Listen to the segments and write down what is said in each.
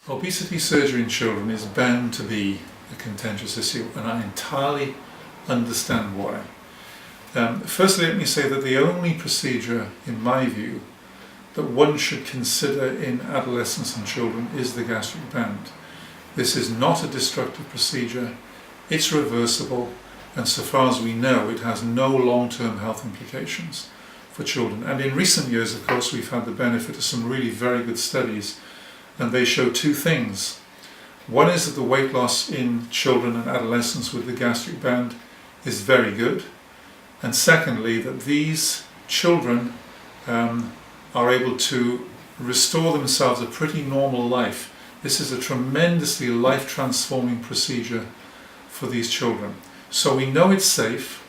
Obesity surgery in children is bound to be a contentious issue, and I entirely understand why. Firstly, let me say that the only procedure, in my view, that one should consider in adolescents and children is the gastric band. This is not a destructive procedure, it's reversible, and so far as we know, it has no long-term health implications for children. And in recent years, of course, we've had the benefit of some really very good studies, and they show two things. One is that the weight loss in children and adolescents with the gastric band is very good, and secondly, that these children are able to restore themselves a pretty normal life. This is a tremendously life-transforming procedure for these children. So we know it's safe,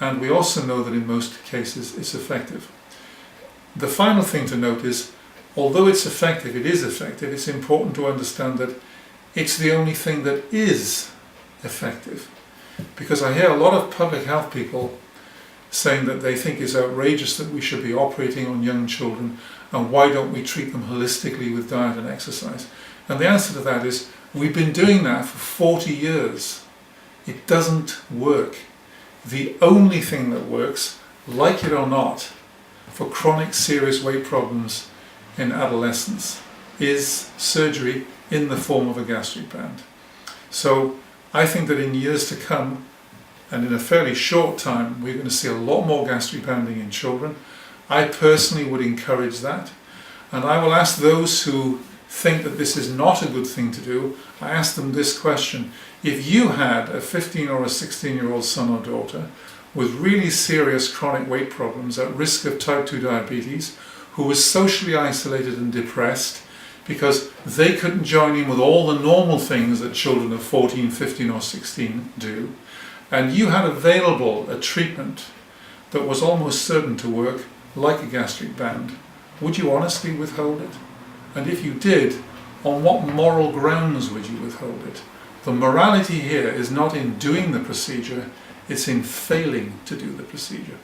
and we also know that in most cases it's effective. The final thing to note is, although it's effective, it's important to understand that it's the only thing that is effective. Because I hear a lot of public health people saying that they think it's outrageous that we should be operating on young children, and why don't we treat them holistically with diet and exercise? And the answer to that is, we've been doing that for 40 years. It doesn't work. The only thing that works, like it or not, for chronic serious weight problems in adolescents is surgery in the form of a gastric band. So I think that in years to come, and in a fairly short time, we're going to see a lot more gastric banding in children. I personally would encourage that, and I will ask those who think that this is not a good thing to do, I ask them this question: if you had a 15 or a 16-year-old son or daughter with really serious chronic weight problems at risk of type 2 diabetes, who was socially isolated and depressed because they couldn't join in with all the normal things that children of 14, 15 or 16 do, and you had available a treatment that was almost certain to work, like a gastric band, would you honestly withhold it? And if you did, on what moral grounds would you withhold it? The morality here is not in doing the procedure, it's in failing to do the procedure.